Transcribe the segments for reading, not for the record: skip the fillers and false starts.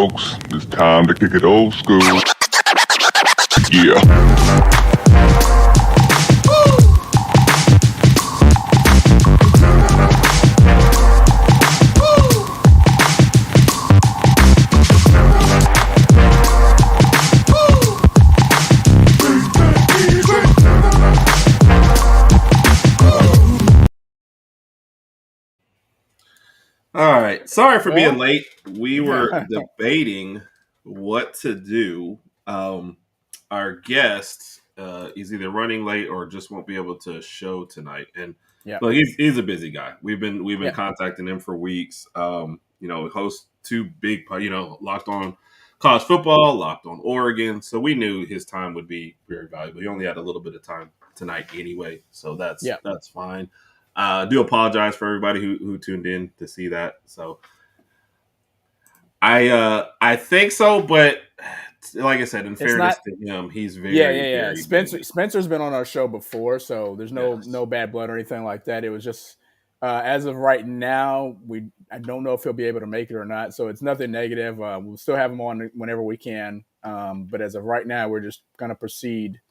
folks. It's time to kick it old school. Yeah. All right. Sorry for being late. We were debating what to do. Our guest is either running late or just won't be able to show tonight. And but he's a busy guy. We've been contacting him for weeks. Hosts two big, Locked On College Football, Locked On Oregon. So we knew his time would be very valuable. He only had a little bit of time tonight anyway, so that's fine. Do apologize for everybody who tuned in to see that. So I think so, but like I said, in fairness to him, he's very very Spencer's been on our show before, so there's no bad blood or anything like that. It was just as of right now, I don't know if he'll be able to make it or not. So it's nothing negative. We'll still have him on whenever we can, but as of right now, we're just gonna proceed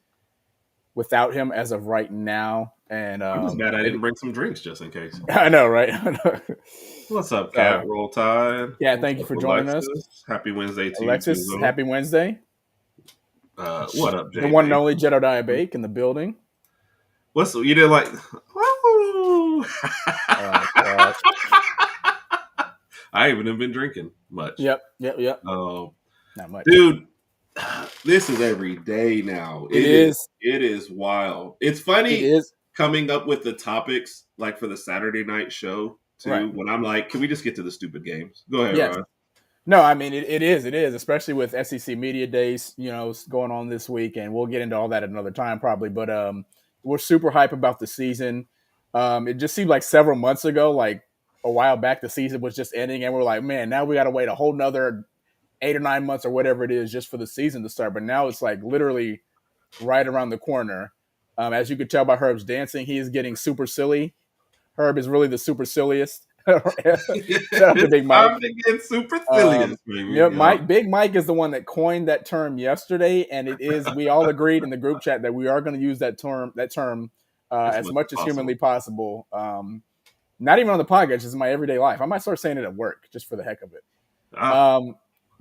without him as of right now. And I'm just mad I didn't bring some drinks just in case. I know, right? What's up, Cat? Roll Tide. Yeah, thank you for joining us. Happy Wednesday to Alexis, you. happy Wednesday. What up, Jay? The one and only Jedediah Bake in the building. You did like? Oh, I haven't been drinking much. Yep. Not much, dude. This is every day now. It is wild. It's funny coming up with the topics like for the Saturday night show too. Right. When I'm like, can we just get to the stupid games? Go ahead, Ron. No, I mean it is, especially with SEC Media Days, going on this week, and we'll get into all that at another time probably. But we're super hype about the season. It just seemed like several months ago, like a while back, the season was just ending, and we're like, man, now we got to wait a whole nother 8 or 9 months or whatever it is just for the season to start. But now it's like literally right around the corner. As you could tell by Herb's dancing, he is getting super silly. Herb is really the super silliest. Shout out to Big Mike. I'm getting super silliest, baby. Big Mike is the one that coined that term yesterday, and it is. We all agreed in the group chat that we are going to use that term as much as humanly possible. Not even on the podcast, just in my everyday life. I might start saying it at work just for the heck of it.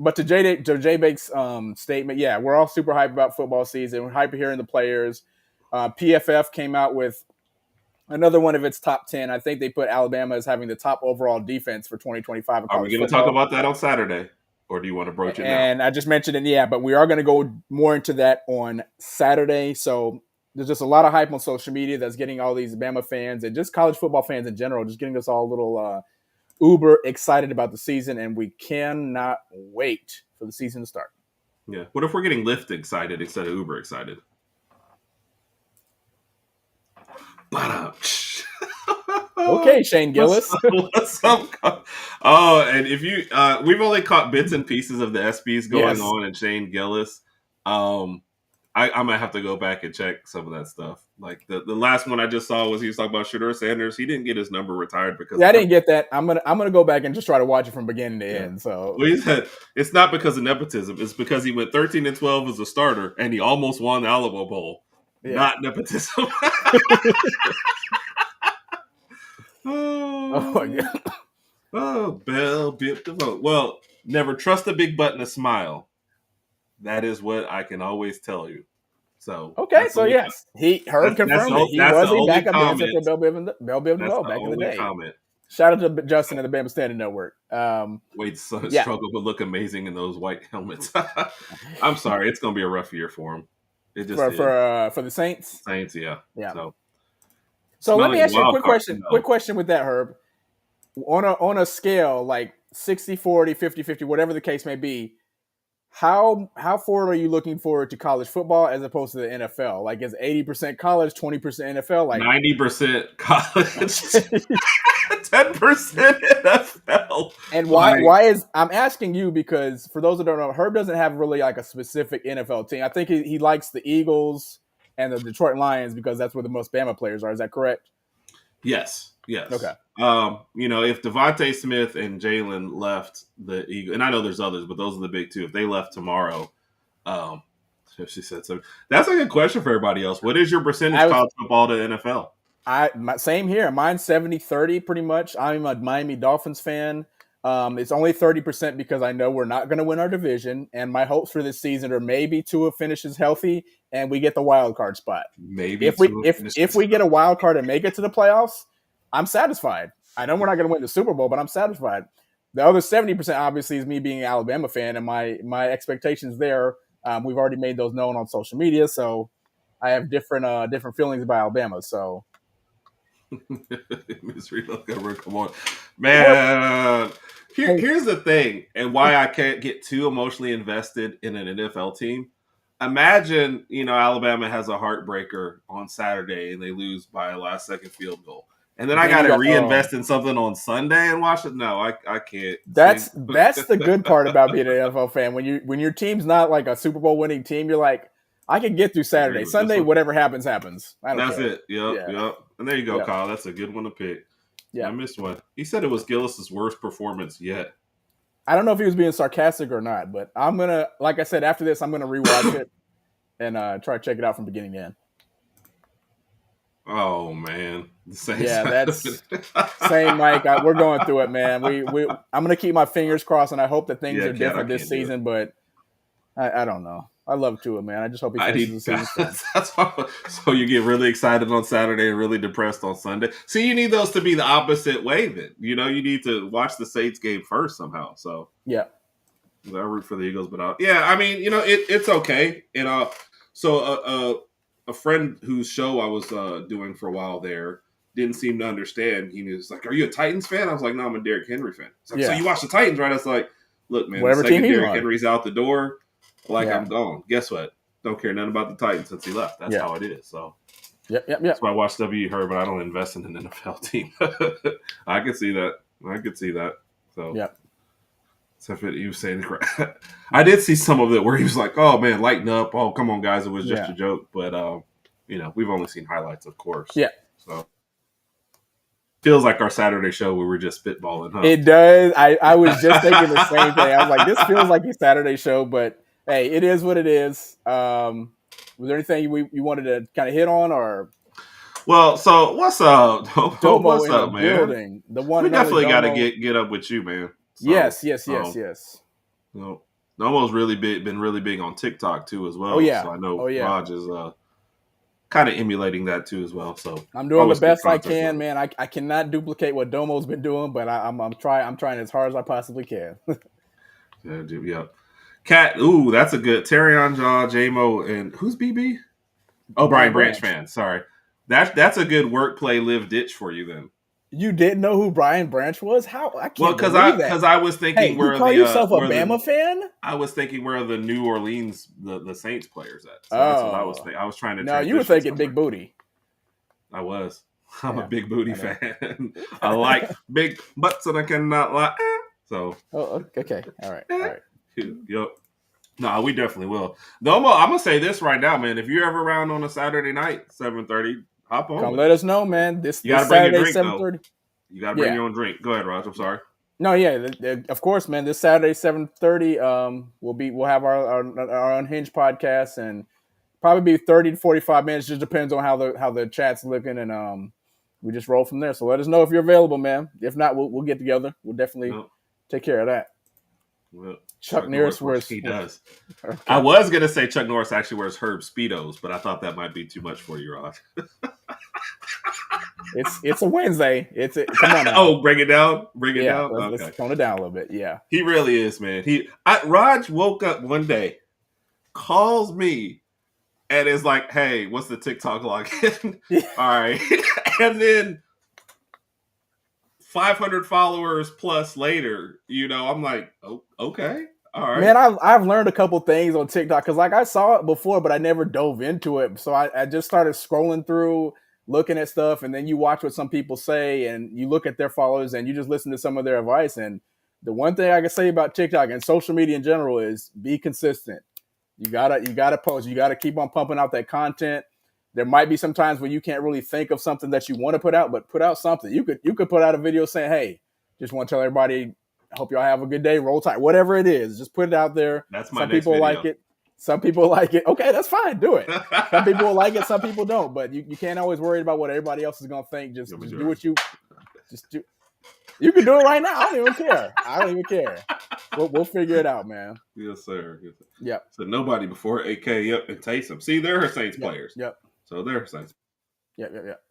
But to Jay Bake's statement, we're all super hyped about football season. We're hyped hearing the players. PFF came out with another one of its top 10. I think they put Alabama as having the top overall defense for 2025. Are we going to talk about that on Saturday, or do you want to broach it now? And I just mentioned it, but we are going to go more into that on Saturday. So there's just a lot of hype on social media that's getting all these Bama fans and just college football fans in general, just getting us all a little uber excited about the season, and we cannot wait for the season to start. Yeah. What if we're getting Lyft excited instead of Uber excited? Okay, Shane Gillis. What's up? Oh, and if you we've only caught bits and pieces of the SBs going on and Shane Gillis. I might have to go back and check some of that stuff. Like the last one I just saw was he was talking about Shedeur Sanders. He didn't get his number retired because I didn't get that. I'm gonna go back and just try to watch it from beginning to end. So he said it's not because of nepotism. It's because he went 13-12 as a starter and he almost won the Alamo Bowl. Yeah. Not nepotism. Oh my God. Oh, Bell bit the vote. Well, never trust a big butt and a smile. That is what I can always tell you. So yes, Herb confirmed that he was a backup dancer for Bell Biv back in the day. Comment. Shout out to Justin at the Bama Standing Network. Wade's son struggled to look amazing in those white helmets. I'm sorry, it's going to be a rough year for him. It just for the Saints. Saints, yeah. So let me ask you a quick question. Quick question with that, Herb. On a scale like 60-40, 50-50, whatever the case may be, how forward are you looking forward to college football as opposed to the NFL? Like, is 80% college, 20% NFL? Like 90% college, 10% NFL. And why is I'm asking you because for those that don't know, Herb doesn't have really like a specific NFL team. I think he likes the Eagles and the Detroit Lions because that's where the most Bama players are. Is that correct? Yes. Yes. Okay. If Devontae Smith and Jalen left the Eagles, and I know there's others, but those are the big two. If they left tomorrow, um, she said so. That's a good question for everybody else. What is your percentage college football to NFL? Same here. Mine's 70-30 pretty much. I'm a Miami Dolphins fan. It's only 30% because I know we're not going to win our division, and my hopes for this season are maybe Tua finishes healthy and we get the wild card spot. Maybe if we get a wild card and make it to the playoffs, I'm satisfied. I know we're not going to win the Super Bowl, but I'm satisfied. The other 70% obviously is me being an Alabama fan, and my expectations there. We've already made those known on social media, so I have different feelings about Alabama. So. Misery, come on, man. Here's the thing, and why I can't get too emotionally invested in an NFL team. Imagine, Alabama has a heartbreaker on Saturday and they lose by a last-second field goal, and then I got to reinvest in something on Sunday and watch it. No, I can't. That's the good part about being an NFL fan. When your team's not like a Super Bowl winning team, you're like, I can get through Saturday. Sunday, whatever happens, happens. That's it. Yep. And there you go, Kyle. That's a good one to pick. Yeah. I missed one. He said it was Gillis's worst performance yet. I don't know if he was being sarcastic or not, but I'm going to, like I said, after this, I'm going to rewatch it and try to check it out from beginning to end. Oh, man. That's same, Mike. We're going through it, man. I'm going to keep my fingers crossed, and I hope that things are different this season, but I don't know. I love Tua, man. I just hope he finishes the season. That's why, so you get really excited on Saturday and really depressed on Sunday. See, you need those to be the opposite way then. You need to watch the Saints game first somehow. So yeah, I root for the Eagles, but it's okay. And so a friend whose show I was doing for a while there didn't seem to understand. He was like, "Are you a Titans fan?" I was like, "No, I'm a Derrick Henry fan." Like, so you watch the Titans, right? I was like, "Look, man, whatever the second team Derrick Henry's out the door. I'm gone. Guess what? Don't care nothing about the Titans since he left. That's how it is." So, yep. That's why I watch W. Herb, but I don't invest in an NFL team. I could see that. So, except for you saying, I did see some of it where he was like, "Oh man, lighten up! Oh come on, guys, it was just a joke." But we've only seen highlights, of course. Yeah. So. Feels like our Saturday show we were just spitballing, huh? It does. I was just thinking the same thing. I was like, this feels like a Saturday show, but hey, it is what it is. Was there anything you wanted to kind of hit on, or? Well, so what's up? Domo what's up, man? Building. The one we definitely got to get up with you, man. So, yes. Domo's been really big on TikTok too, as well. Oh yeah. So I know Rodg is kind of emulating that too, as well. So I'm doing the best I can, man. I cannot duplicate what Domo's been doing, but I'm trying as hard as I possibly can. Yeah, dude. Yeah. Cat, ooh, that's a good Terrion Jaw, J-Mo, and who's BB? Oh, Brian Branch fan. Sorry. That's a good work, play, live ditch for you then. You didn't know who Brian Branch was? How? I can't because I was thinking where you call yourself a Bama fan? I was thinking where the New Orleans the Saints players at. So that's what I was thinking. I was trying to. No, you were thinking Big Booty. I was. I'm a Big Booty fan. I like big butts and I cannot lie. So. Oh, okay. All right. Yep. No, we definitely will. Though I'm gonna say this right now, man. If you're ever around on a Saturday night, 7:30, hop on. Come let us know, man. This you gotta Saturday, bring your drink, 7:30. You gotta bring your own drink. Go ahead, Raj. I'm sorry. No, of course, man. This Saturday, 7:30, we'll have our Unhinged podcast, and probably be 30 to 45 minutes. Just depends on how the chat's looking, and we just roll from there. So let us know if you're available, man. If not, we'll get together. We'll definitely take care of that. Well, Chuck Norris wears. He does. Okay. I was gonna say Chuck Norris actually wears Herb Speedos, but I thought that might be too much for you, Rod. It's a Wednesday. Come on now. Oh, bring it down. Let's tone it down a little bit. Yeah, he really is, man. Raj woke up one day, calls me, and is like, "Hey, what's the TikTok login?" All right, and then 500 followers plus later, I'm like, oh, okay, all right. Man, I've learned a couple things on TikTok because I saw it before, but I never dove into it. So I just started scrolling through, looking at stuff, and then you watch what some people say, and you look at their followers, and you just listen to some of their advice. And the one thing I can say about TikTok and social media in general is be consistent. You gotta post. You gotta keep on pumping out that content. There might be some times where you can't really think of something that you want to put out, but put out something. You could put out a video saying, "Hey, just want to tell everybody, hope y'all have a good day. Roll Tide." Whatever it is, just put it out there. That's my some next people video. like it. Some people like it. Okay, that's fine. Do it. Some people will like it. Some people don't. But you can't always worry about what everybody else is going to think. Just do what you just do. You can do it right now. I don't even care. I don't even care. We'll figure it out, man. Yes, sir. Yep. So nobody before AK. Yep, and Taysom. See, they're her Saints players. Yep. So they're her Saints. Yep.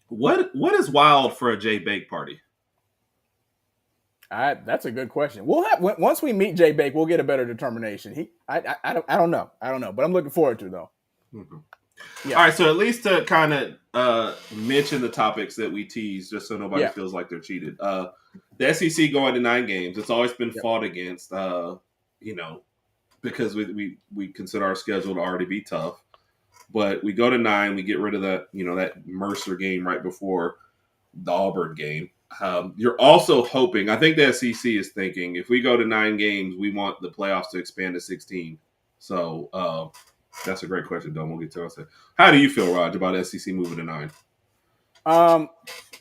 What is wild for a Jay Bake party? That's a good question. We'll have once we meet Jay Bake, we'll get a better determination. I don't know, but I'm looking forward to though. Mm-hmm. Yeah. All right, so at least to kind of mention the topics that we tease, just so nobody feels like they're cheated. The SEC going to 9 games. It's always been fought against, because we consider our schedule to already be tough. But we go to 9, we get rid of that Mercer game right before the Auburn game. You're also hoping, I think the SEC is thinking, if we go to 9 games, we want the playoffs to expand to 16. So that's a great question, Dom. We'll get to it. How do you feel, Rodg, about SEC moving to 9? I'm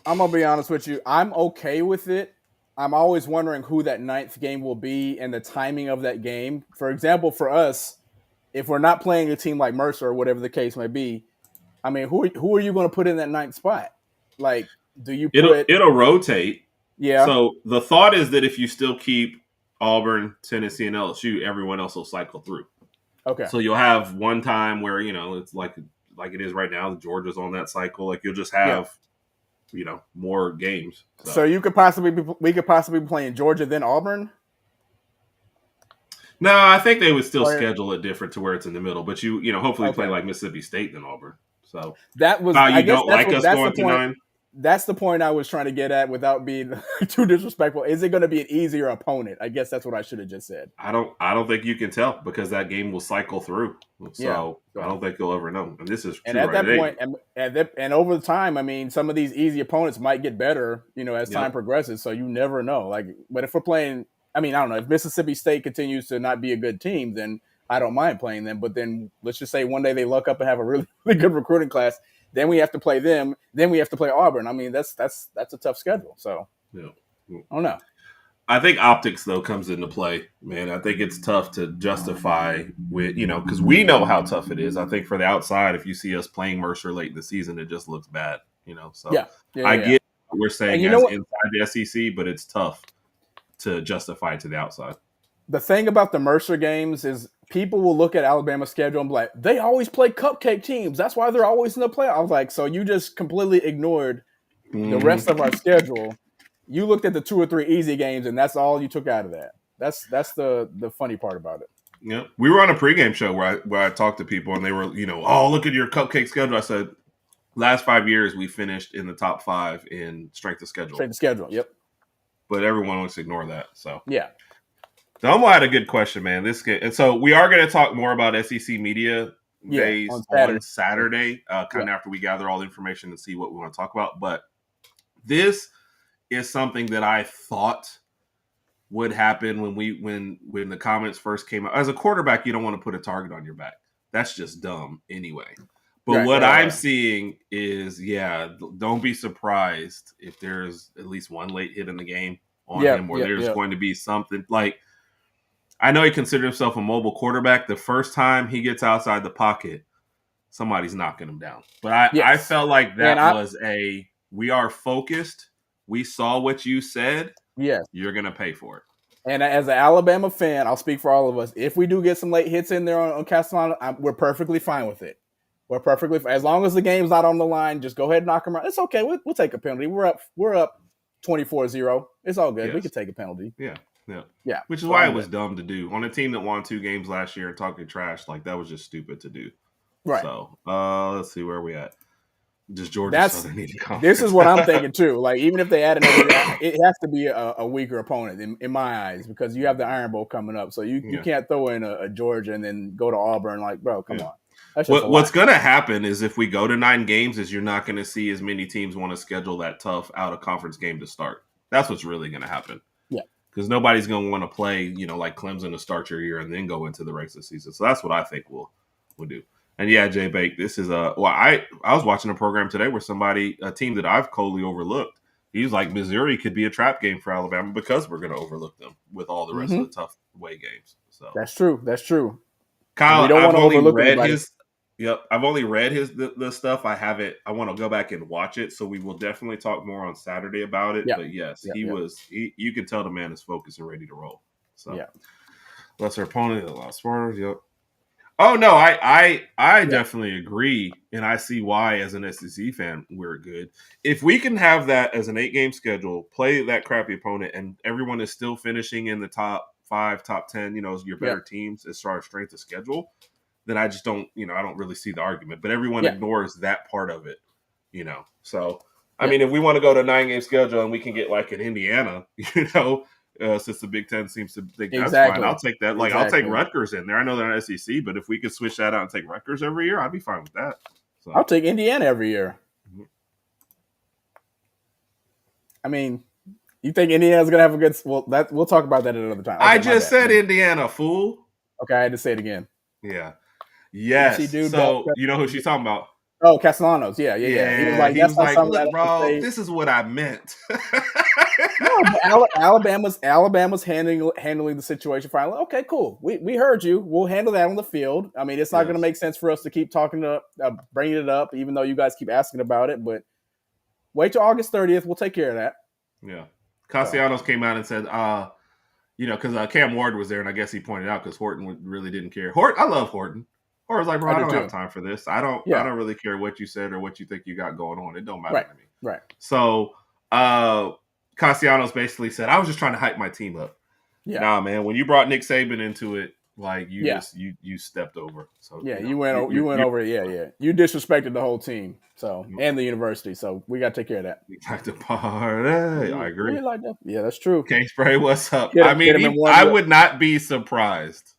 gonna be honest with you. I'm okay with it. I'm always wondering who that 9th game will be and the timing of that game. For example, for us, if we're not playing a team like Mercer or whatever the case may be, I mean, who are you going to put in that 9th spot? Like, do you put it'll rotate? Yeah. So the thought is that if you still keep Auburn, Tennessee, and LSU, everyone else will cycle through. Okay. So you'll have one time where it's like it is right now. Georgia's on that cycle. Like you'll just have more games. So we could possibly be playing Georgia then Auburn. No, I think they would still schedule it different to where it's in the middle. But hopefully play like Mississippi State than Auburn. So that was you don't like us going to 9. That's the point I was trying to get at without being too disrespectful. Is it going to be an easier opponent? I guess that's what I should have just said. I don't think you can tell because that game will cycle through. So I don't think you'll ever know. And this is and at that point, and over the time, I mean, some of these easy opponents might get better, as time progresses. So you never know. But if we're playing, I mean, I don't know. If Mississippi State continues to not be a good team, then I don't mind playing them. But then let's just say one day they luck up and have a really, really good recruiting class. Then we have to play them. Then we have to play Auburn. I mean, that's a tough schedule. So I don't know. I think optics though comes into play, man. I think it's tough to justify with because we know how tough it is. I think for the outside, if you see us playing Mercer late in the season, it just looks bad. So I get what we're saying inside the SEC, but it's tough to justify it to the outside. The thing about the Mercer games is people will look at Alabama's schedule and be like, they always play cupcake teams. That's why they're always in the playoffs. I was like, so you just completely ignored the rest of our schedule. You looked at the 2 or 3 easy games, and that's all you took out of that. That's the funny part about it. Yeah, we were on a pregame show where I talked to people, and they were, oh, look at your cupcake schedule. I said, last 5 years we finished in the top 5 in strength of schedule. Strength of schedule, yep. But everyone wants to ignore that. So yeah. Domo had a good question, man. And so we are going to talk more about SEC media days on Saturday, kind of after we gather all the information and see what we want to talk about. But this is something that I thought would happen when the comments first came out. As a quarterback, you don't want to put a target on your back. That's just dumb anyway. But what I'm seeing is, don't be surprised if there's at least one late hit in the game on him, or there's going to be something like. I know he considers himself a mobile quarterback. The first time he gets outside the pocket, somebody's knocking him down. But I felt like that we are focused. We saw what you said. Yes. You're going to pay for it. And as an Alabama fan, I'll speak for all of us. If we do get some late hits in there on Castellano, we're perfectly fine with it. We're perfectly fine. As long as the game's not on the line, just go ahead and knock him out. It's okay. We'll take a penalty. We're up 24-0. It's all good. Yes. We can take a penalty. Yeah. Which is why it was dumb to do. On a team that won 2 games last year and talking trash, like that was just stupid to do. Right. So let's see where we at. Just Georgia. This is what I'm thinking too. Like even if they add another, it has to be a weaker opponent in my eyes because you have the Iron Bowl coming up. So you can't throw in a Georgia and then go to Auburn. Like, bro, come on. What's going to happen is if we go to 9 games, is you're not going to see as many teams want to schedule that tough out of conference game to start. That's what's really going to happen. Yeah. Because nobody's going to want to play, like Clemson to start your year and then go into the regular season. So that's what I think we'll do. And yeah, Jay Bake, this is I was watching a program today where a team that I've totally overlooked. He's like, Missouri could be a trap game for Alabama because we're going to overlook them with all the rest of the tough away games. So That's true. That's true. Kyle, We don't want to overlook anybody. I've only read the stuff. I haven't. I want to go back and watch it. So we will definitely talk more on Saturday about it. Yep. But yes, Yep. You can tell the man is focused and ready to roll. So yeah. Lesser opponent, lost Spartans. Yep. Oh no, I definitely agree, and I see why as an SEC fan we're good. If we can have that as an 8-game schedule, play that crappy opponent, and everyone is still finishing in the top 5, top 10, your better teams as far as strength of schedule, then I just don't, I don't really see the argument. But everyone ignores that part of it, So I mean, if we want to go to a 9-game schedule and we can get like an Indiana, since the Big Ten seems to think that's fine, I'll take that. Like, I'll take Rutgers in there. I know they're not SEC, but if we could switch that out and take Rutgers every year, I'd be fine with that. So. I'll take Indiana every year. Mm-hmm. I mean, you think Indiana's going to have a good – we'll talk about that at another time. Okay, I just said Indiana, fool. Okay, I had to say it again. Yeah. Yes. So, you know who she's talking about? Oh, Castellanos. Yeah. He was like, look, bro, this is what I meant. No, Alabama's handling the situation fine. Okay, cool. We heard you. We'll handle that on the field. I mean, it's not going to make sense for us to keep bringing it up, even though you guys keep asking about it. But wait till August 30th. We'll take care of that. Yeah. Castellanos came out and said, because Cam Ward was there, and I guess he pointed out because Horton really didn't care. I love Horton. Or was like, bro, I don't have time for this. I don't really care what you said or what you think you got going on. It don't matter to me. Right. So Castellanos basically said, I was just trying to hype my team up. Yeah. Nah, man, when you brought Nick Saban into it, like you stepped over. So you went over it. Yeah. You disrespected the whole team, and the university. So we got to take care of that. We got to party. I agree. Really like that. Yeah, that's true. King Spray, what's up? I would not be surprised.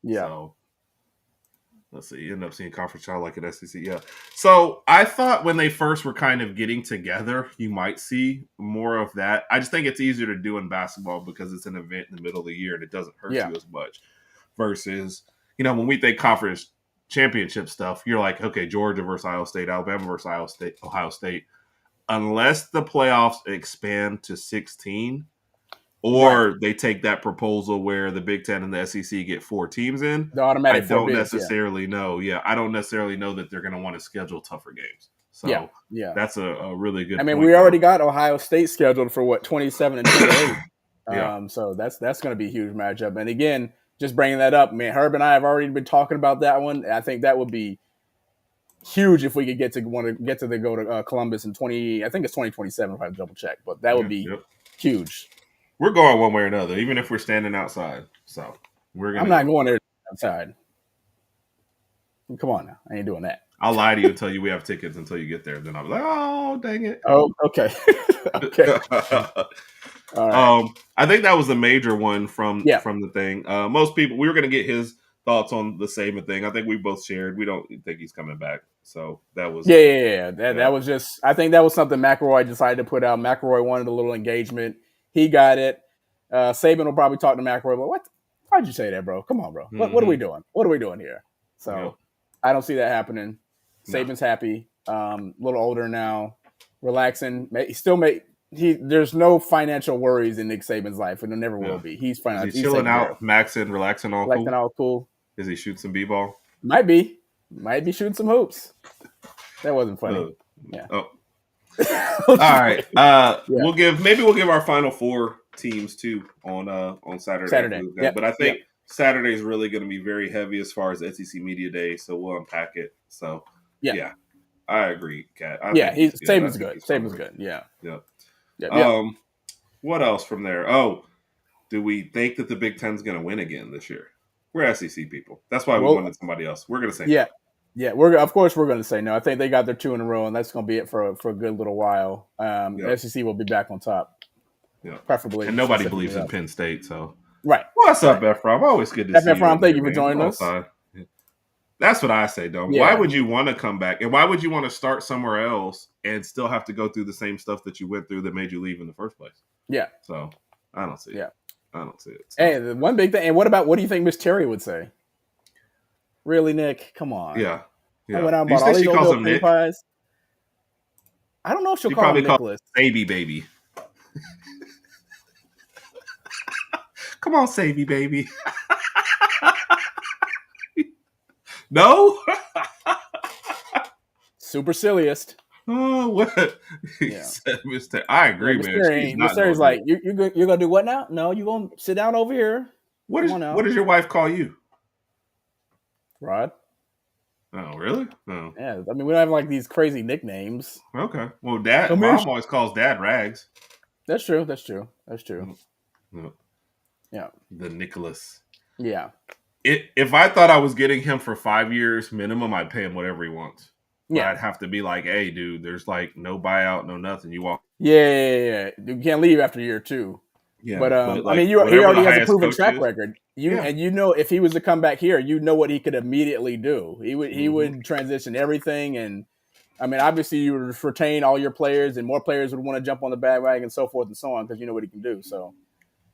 Yeah. So, let's see. You end up seeing conference child like an SEC. Yeah. So I thought when they first were kind of getting together, you might see more of that. I just think it's easier to do in basketball because it's an event in the middle of the year and it doesn't hurt you as much. Versus, when we think conference championship stuff, you're like, okay, Georgia versus Iowa State, Alabama versus Ohio State. Unless the playoffs expand to 16. Or they take that proposal where the Big Ten and the SEC get 4 teams in. The automatic I don't necessarily know. Yeah, I don't necessarily know that they're going to want to schedule tougher games. So that's a really good. I mean, we already got Ohio State scheduled for 27 and 28. So that's going to be a huge matchup. And again, just bringing that up, man, Herb and I have already been talking about that one. I think that would be huge if we could go to Columbus in 2027 if I double check. But that would be huge. We're going one way or another, even if we're standing outside. So I'm not going there outside. Come on now, I ain't doing that. I'll lie to you and tell you we have tickets until you get there. Then I'll be like, oh, dang it. Oh, okay. Okay. All right. I think that was the major one from the thing. Most people, we were going to get his thoughts on the Saban thing. I think we both shared. We don't think he's coming back. So that was That was just. I think that was something McElroy decided to put out. McElroy wanted a little engagement. He got it. Saban will probably talk to McElroy, but what? Why'd you say that, bro? Come on, bro. Mm-hmm. What are we doing? What are we doing here? So I don't see that happening. Saban's happy. A little older now, relaxing. There's no financial worries in Nick Saban's life, and there never will be. He's fine. He's chilling out, maxing, relaxing, all cool. Is he shooting some b-ball? Might be shooting some hoops. That wasn't funny. All right. We'll give our final 4 teams too on Saturday. Yep. But I think Saturday is really going to be very heavy as far as SEC Media Day, so we'll unpack it. So I agree, Kat. Saban's good. Saban's good. Yeah. What else from there? Oh, do we think that the Big Ten's going to win again this year? We're SEC people. That's why we wanted somebody else. We're going to say no. Yeah, we're going to say no. I think they got their 2 in a row, and that's going to be it for a good little while. The SEC will be back on top, preferably. And nobody believes in Penn State, so right. What's up, Ephraim? Always good to see you. Ephraim, thank you for joining us. That's what I say, Dom. Yeah. Why would you want to come back, and why would you want to start somewhere else and still have to go through the same stuff that you went through that made you leave in the first place? Yeah. So I don't see it. I don't see it. So. Hey, the one big thing. And what do you think Miss Terry would say? Really, Nick? Come on. Yeah. I went out and Do you bought all think these she calls Odell him cream Nick? pies. I don't know if she'll She call probably him calls Nicholas. him baby. Come on, Savy baby. No? Supercilious. Oh, what? He Yeah. said, Mr. I Yeah, agree, man. She's not Mr. is no like, Nick. you're gonna do what now? No, you're gonna sit down over here. Come on What now, does your wife call you? Rod. Oh, really? No. Yeah, I mean, we don't have like these crazy nicknames. Okay. Well, Come here. mom always calls dad Rags. That's true. That's true. That's true. No, Yeah. the Nicholas. Yeah. If I thought I was getting him for 5 years minimum, I'd pay him whatever he wants. But Yeah. I'd have to be like, hey, dude, there's like no buyout, no nothing. You walk. Yeah. You can't leave after year 2. Yeah. But But I like, mean, he whatever already the has a highest proven coach track is. record. Yeah. And if he was to come back here, what he could immediately do. He would transition everything, and I mean, obviously you would retain all your players, and more players would want to jump on the bandwagon and so forth and so on because you know what he can do. So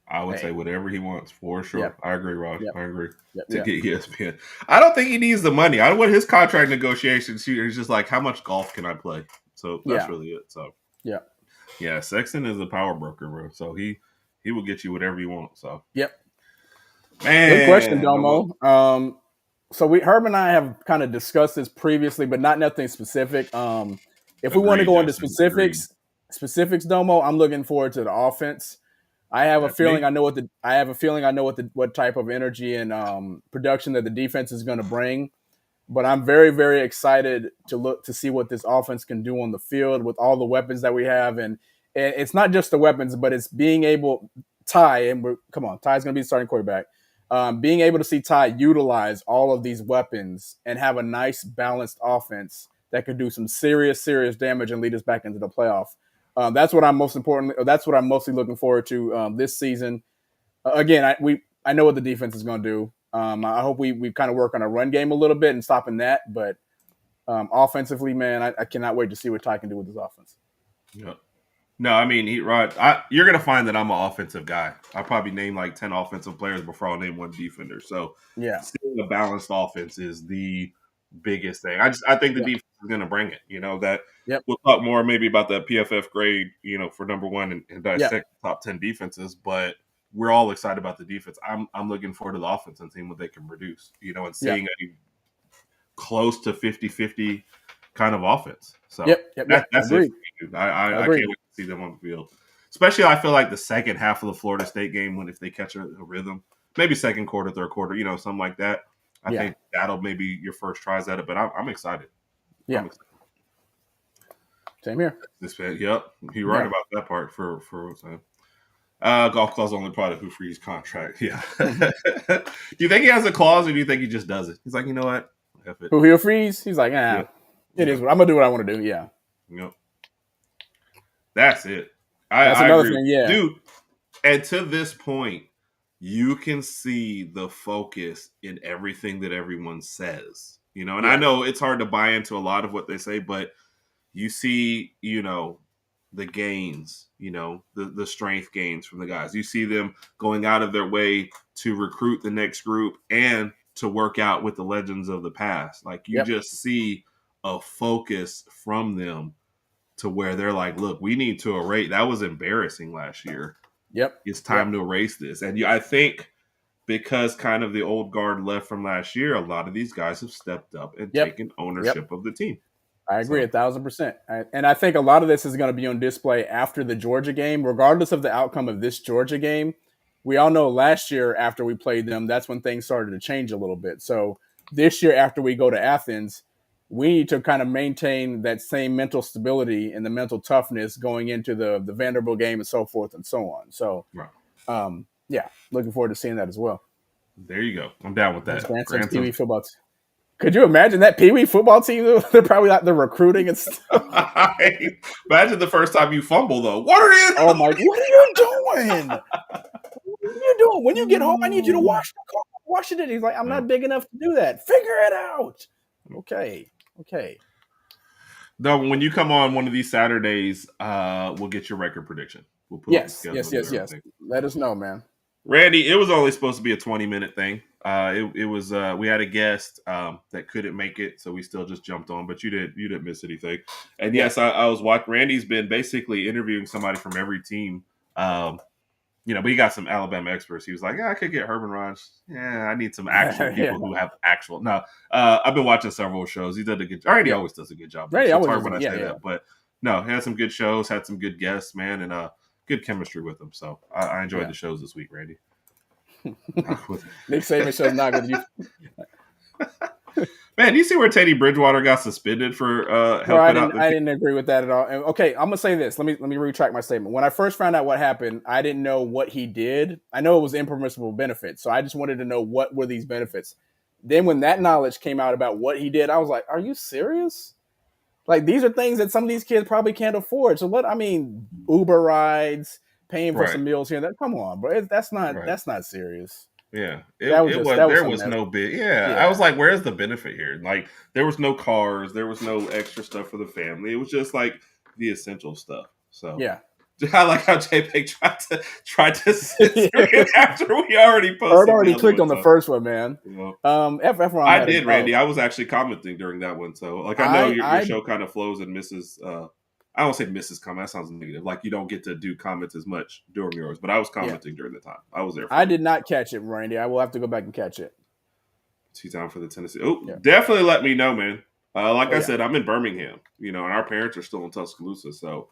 I would say whatever he wants for sure. Yep. I agree, Rod. Yep. I agree. Yep. To get ESPN, I don't think he needs the money. I want his contract negotiations. He's just like, how much golf can I play? So that's really it. So yeah, Sexton is a power broker, bro. So he will get you whatever you want. So Yep. Man, Good question, Domo. So Herb and I have kind of discussed this previously, but not nothing specific. If we want to go into specifics, Domo, I'm looking forward to the offense. I have a feeling I know what type of energy and production that the defense is going to bring. But I'm very, very excited to see what this offense can do on the field with all the weapons that we have, and it's not just the weapons, but it's being able Ty's going to be the starting quarterback. Being able to see Ty utilize all of these weapons and have a nice balanced offense that could do some serious damage and lead us back into the playoff. That's what I'm mostly looking forward to this season. Again, I know what the defense is going to do. I hope we kind of work on a run game a little bit and stopping that. But offensively, man, I cannot wait to see what Ty can do with his offense. Yeah. No, I mean, Rod, you're going to find that I'm an offensive guy. I'll probably name like 10 offensive players before I'll name one defender. So seeing a balanced offense is the biggest thing. I think the defense is going to bring it. You know, that we'll talk more maybe about that PFF grade, you know, for number one and dissect the top 10 defenses. But we're all excited about the defense. I'm looking forward to the offense and seeing what they can produce, you know, and seeing a close to 50-50 kind of offense. So that's it. I can't wait to see them on the field. Especially, I feel like the second half of the Florida State game, if they catch a rhythm, maybe second quarter, third quarter, you know, something like that. I think that'll maybe your first tries at it. But I'm excited. Yeah. I'm excited. Same here. You're right about that part for what's that? Golf clause only part of who frees contract. Yeah. Do you think he has a clause, or do you think he just does it? He's like, you know what? Who he'll freeze? He's like, it is what I'm gonna do. What I want to do. Yeah. Yep. That's it. That's another thing. Yeah, dude. And to this point, you can see the focus in everything that everyone says. You know, and I know it's hard to buy into a lot of what they say, but you see, you know, the gains, you know, the strength gains from the guys. You see them going out of their way to recruit the next group and to work out with the legends of the past. Like you just see a focus from them to where they're like, look, we need to erase. That was embarrassing last year. Yep. It's time to erase this. And I think because kind of the old guard left from last year, a lot of these guys have stepped up and taken ownership of the team. I agree 1,000%. And I think a lot of this is going to be on display after the Georgia game, regardless of the outcome of this Georgia game. We all know last year after we played them, that's when things started to change a little bit. So this year after we go to Athens, we need to kind of maintain that same mental stability and the mental toughness going into the Vanderbilt game and so forth and so on. So, looking forward to seeing that as well. There you go. I'm down with that. Grandson's Pee Wee football team. Could you imagine that Pee Wee football team? They're probably out there recruiting and stuff. Imagine the first time you fumble, though. What are you doing? Oh, my. What are you doing? What are you doing? When you get home, I need you to wash the car. Washing it. He's like, I'm not big enough to do that. Figure it out. Okay. Though, when you come on one of these Saturdays, we'll get your record prediction. We'll put yes. Let us know, man. Randy, it was only supposed to be a 20-minute thing. It was we had a guest that couldn't make it, so we still just jumped on. But you didn't miss anything. And yes, I was watching. Randy's been basically interviewing somebody from every team. But he got some Alabama experts. He was like, "Yeah, I could get Herman Rodg. Yeah, I need some actual people who have actual." No, I've been watching several shows. He did a good. Randy always does a good job. Randy it's always hard when I say that, but no, he had some good shows, had some good guests, man, and good chemistry with them. So I enjoyed the shows this week, Randy. Nick Saban show's not good. Man, you see where Teddy Bridgewater got suspended for helping out? I didn't agree with that at all. Okay, I'm gonna say this. Let me retract my statement. When I first found out what happened, I didn't know what he did. I know it was impermissible benefits, so I just wanted to know what were these benefits. Then when that knowledge came out about what he did, I was like, "Are you serious? Like these are things that some of these kids probably can't afford." So what? I mean, Uber rides, paying for some meals here and there. Come on, bro. That's not serious. Yeah, there was no big. Yeah, I was like, where's the benefit here? Like, there was no cars, there was no extra stuff for the family. It was just like the essential stuff. So yeah, I like how JPEG tried to censor it after we already posted. I already clicked on the first one, man. I did, Randy. I was actually commenting during that one, so like I know your show kind of flows and misses. I don't say misses comment. That sounds negative. Like you don't get to do comments as much during yours, but I was commenting during the time. I was there. I did not catch it, Randy. I will have to go back and catch it. T-time for the Tennessee. Definitely let me know, man. I said, I'm in Birmingham, and our parents are still in Tuscaloosa. So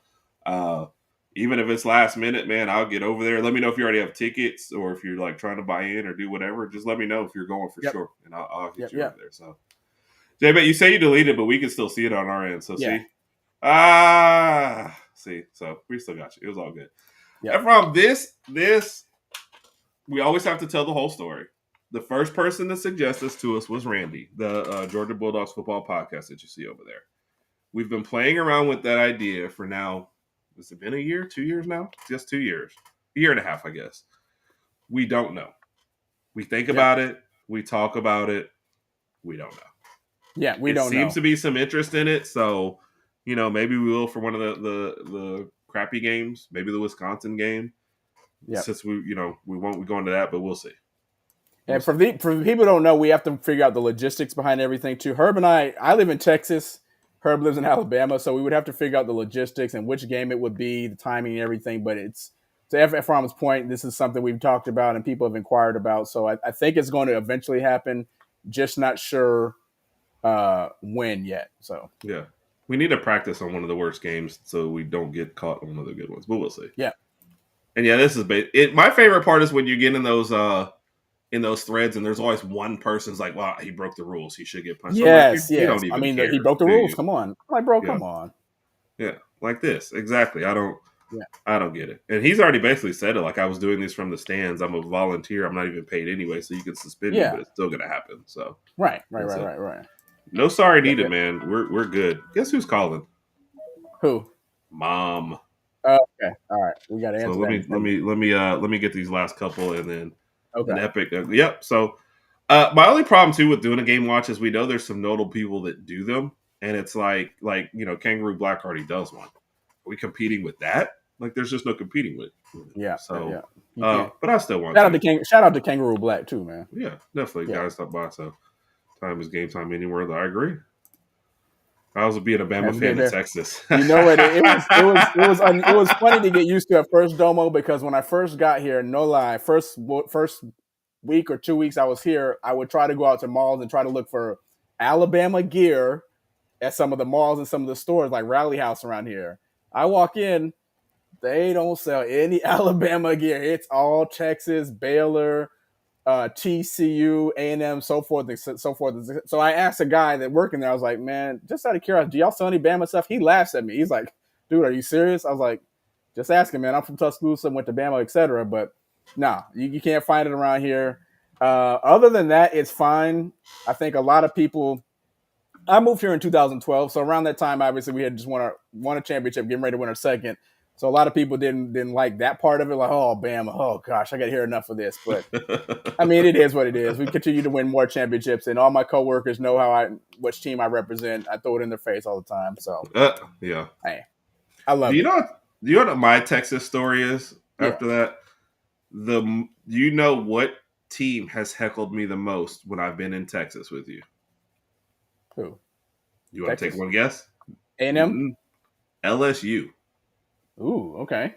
even if it's last minute, man, I'll get over there. Let me know if you already have tickets or if you're like trying to buy in or do whatever. Just let me know if you're going for sure, and I'll hit you over there. So, Jay, you say you deleted, but we can still see it on our end. So see. So we still got you. It was all good. Yeah. And from this, we always have to tell the whole story. The first person to suggest this to us was Randy, the Georgia Bulldogs football podcast that you see over there. We've been playing around with that idea for now. Has it been a year, 2 years now? Just 2 years. A year and a half, I guess. We don't know. We think about it. We talk about it. We don't know. Yeah, we don't know. There seems to be some interest in it, so maybe we will for one of the crappy games, maybe the Wisconsin game. Yeah. Since we won't be going to that, but we'll see. And for people who don't know, we have to figure out the logistics behind everything too. Herb and I live in Texas. Herb lives in Alabama, so we would have to figure out the logistics and which game it would be, the timing and everything. But it's to Ephraim's point, this is something we've talked about and people have inquired about. So I think it's going to eventually happen. Just not sure when yet. So yeah. We need to practice on one of the worst games so we don't get caught on one of the good ones, but we'll see. Yeah. And yeah, this is my favorite part is when you get in those threads and there's always one person's like, "Wow, he broke the rules. He should get punched." Yes, so yes. Don't even care, he broke the rules. Come on, like, bro, come on. Yeah, like this exactly. I don't get it. And he's already basically said it. Like I was doing this from the stands. I'm a volunteer. I'm not even paid anyway, so you can suspend me, but it's still gonna happen. So right. No sorry needed, man. We're good. Guess who's calling? Who? Mom. Okay. All right. We got to answer. So let me get these last couple and then an epic. Yep. So my only problem too with doing a game watch is we know there's some notable people that do them, and it's like Kangaroo Black already does one. Are we competing with that? Like there's just no competing with. Yeah. So but I still want. Shout out to Kangaroo Black too, man. Yeah, definitely. Guys, stop by. So. Time is game time anywhere. I agree. I was being a Bama fan in Texas. You know what? It was funny to get used to at first, Domo, because when I first got here, no lie, first week or 2 weeks I was here, I would try to go out to malls and try to look for Alabama gear at some of the malls and some of the stores like Rally House around here. I walk in, they don't sell any Alabama gear. It's all Texas, Baylor, TCU, A&M, so forth. So I asked a guy that working there, I was like, man, just out of curiosity, do y'all sell any Bama stuff? He laughs at me. He's like, dude, are you serious? I was like, just asking, man. I'm from Tuscaloosa, went to Bama, etc. But no, you can't find it around here. Other than that, it's fine. I think a lot of people, I moved here in 2012. So around that time, obviously, we had just won a championship, getting ready to win our second. So a lot of people didn't like that part of it. Like, oh, Bama, oh, gosh, I got to hear enough of this. But, I mean, it is what it is. We continue to win more championships, and all my coworkers know which team I represent. I throw it in their face all the time. So, yeah. Hey, I love it. Do you know what my Texas story is after that? Do you know what team has heckled me the most when I've been in Texas with you? Who? You want to take Texas? one guess? A&M? LSU. Ooh, okay.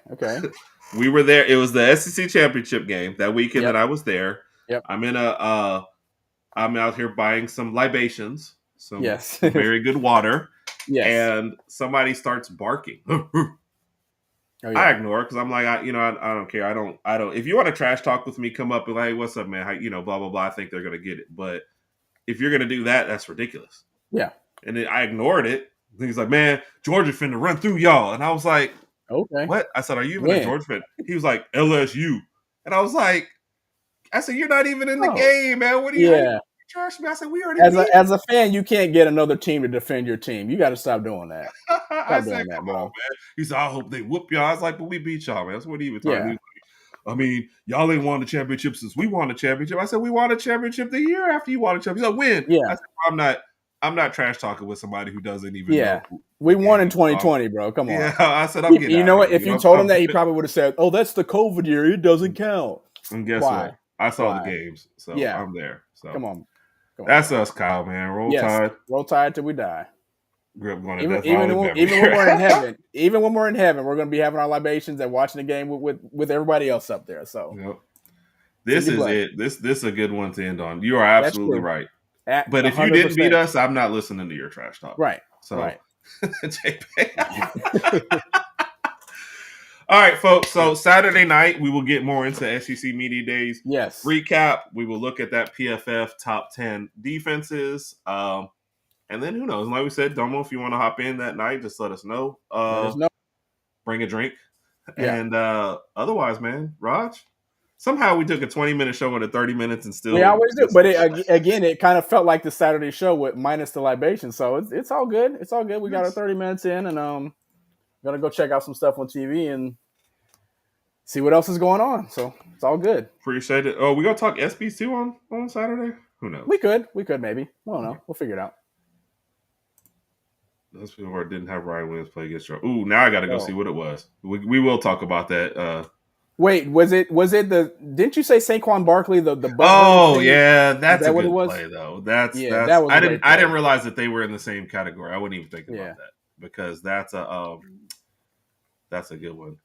We were there. It was the SEC championship game that weekend that Yep. I was there. Yep. I'm out here buying some libations, some Yes. very good water, Yes. and somebody starts barking. Oh, I yeah. ignore it because I'm like, I don't care. I don't. If you want to trash talk with me, come up and like, hey, what's up, man? How, blah blah blah. I think they're gonna get it, but if you're gonna do that, that's ridiculous. Yeah. And then I ignored it. He's like, man, Georgia finna run through y'all, and I was like, Okay. what? I said, are you even a When? Georgia fan? He was like, LSU, and I was like, I said, you're not even in the Oh. game, man. What are you? Yeah. Trash me. I said, we already As a fan, you can't get another team to defend your team. You got to stop doing that. I Stop said, doing that, come bro. on, man. He said, I hope they whoop y'all. I was like, but we beat y'all, man. That's what he even talking. Yeah. I mean, y'all ain't won the championship since we won the championship. I said, we won a championship the year after you won a championship. He's like, when? Yeah. I said, I'm not trash talking with somebody who doesn't even know. We won in 2020, bro. Come on. Yeah, I said, I'm getting You know what? here. If you told him that, he probably would have said, oh, that's the COVID year. It doesn't count. And guess Why? what? I saw Why? the games, so Yeah. I'm there. So Come on. That's us, Kyle, man. Roll Tide. Roll Tide till we die. Grip going to Even Death when Valley. we're in heaven, we're going to be having our libations and watching the game with everybody else up there. So Yep. This is it. This is a good one to end on. You are absolutely right. But if you didn't beat us, I'm not listening to your trash talk. Right. So, right. All right, folks. So Saturday night, we will get more into SEC Media Days. Yes. Recap. We will look at that PFF top 10 defenses. And then who knows? Like we said, Domo, if you want to hop in that night, just let us know. Bring a drink. Yeah. And otherwise, man, Rodg, somehow we took a 20-minute show into 30 minutes and still. We always do. But it kind of felt like the Saturday show with minus the libation. So it's all good. It's all good. We got our 30 minutes in and going to go check out some stuff on TV and see what else is going on. So it's all good. Appreciate it. Oh, we going to talk SB2 on Saturday? Who knows? We could maybe. I don't know. We'll figure it out. Those people who didn't have Ryan Williams play against you. Ooh, now I got to go see what it was. We will talk about that. Wait, was it didn't you say Saquon Barkley the oh thing? Yeah, that's a what good it was? play though. That was I didn't realize that they were in the same category. I wasn't even thinking about that because that's a good one.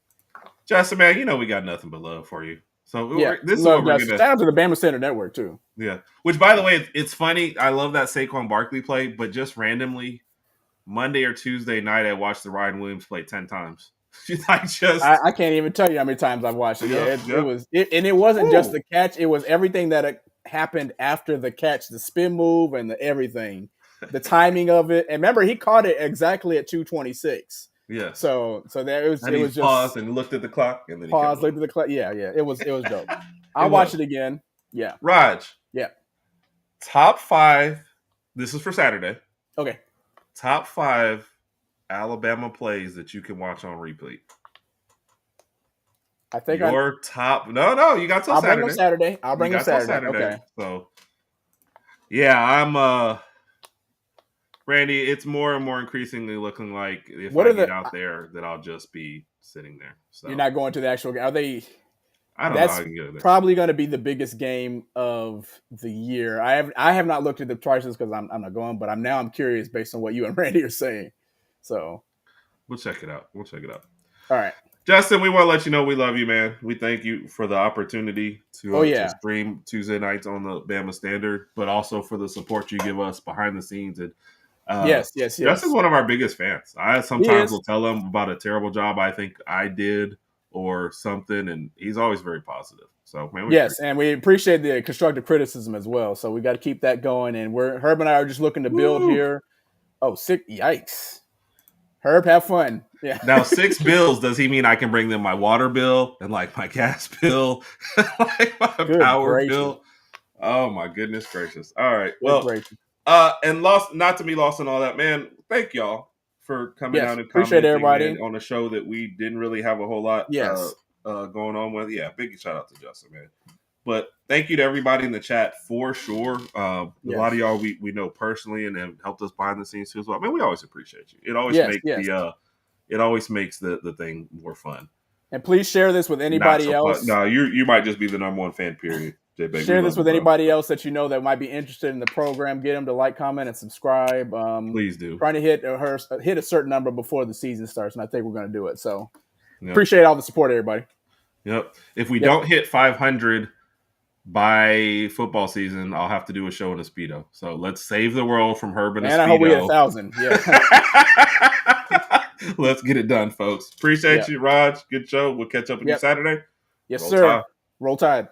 Justin, man, we got nothing but love for you. So this is what we're gonna shout out to the Bama Center Network too. Yeah, which by the way, it's funny. I love that Saquon Barkley play, but just randomly Monday or Tuesday night, I watched the Ryan Williams play 10 times. I can't even tell you how many times I've watched it. It wasn't just the catch; it was everything that happened after the catch, the spin move, and everything, the timing of it. And remember, he caught it exactly at 2:26. Yeah. So there it was. And it was just paused and looked at the clock and then paused, looked at the clock. Yeah. It was dope. I'll watch it again. Yeah. Rodg. Yeah. Top 5. This is for Saturday. Okay. Top 5 Alabama plays that you can watch on replay. I think top. No, you got till Saturday. I'll bring them Saturday. Okay. So, yeah, I'm Randy. It's more and more increasingly looking like if I get out there that I'll just be sitting there. So you're not going to the actual game. Are they? I don't know how I can get there. Probably going to be the biggest game of the year. I have not looked at the prices because I'm not going, but I'm curious based on what you and Randy are saying. So we'll check it out. All right. Justin, we want to let you know we love you, man. We thank you for the opportunity to stream Tuesday nights on the Bama Standard, but also for the support you give us behind the scenes. And yes. Justin's one of our biggest fans. I sometimes will tell him about a terrible job I think I did or something, and he's always very positive. So, man, we appreciate the constructive criticism as well. So we got to keep that going. And Herb and I are just looking to build here. Oh, sick! Yikes. Herb, have fun. Yeah. Now, 6 bills, does he mean I can bring them my water bill and like my gas bill, like my power bill? Oh my goodness gracious. All right. Well, and not to be lost in all that, man, thank y'all for coming out and appreciate everybody on a show that we didn't really have a whole lot going on with. Yeah, big shout out to Justin, man. But thank you to everybody in the chat for sure. A lot of y'all we know personally and have helped us behind the scenes too as well. I mean, we always appreciate you. It always makes the thing more fun. And please share this with anybody else. No, you might just be the number one fan, period. J-Babe, share this with anybody else that you know that might be interested in the program. Get them to like, comment, and subscribe. Please do. Trying to hit a certain number before the season starts, and I think we're going to do it. So appreciate all the support, everybody. Yep. If we don't hit 500 by football season, I'll have to do a show in a Speedo. So let's save the world from Herb and a Speedo. And I hope we hit 1,000. Yeah. Let's get it done, folks. Appreciate you, Rodg. Good show. We'll catch up with you Saturday. Yes, sir. Roll Tide.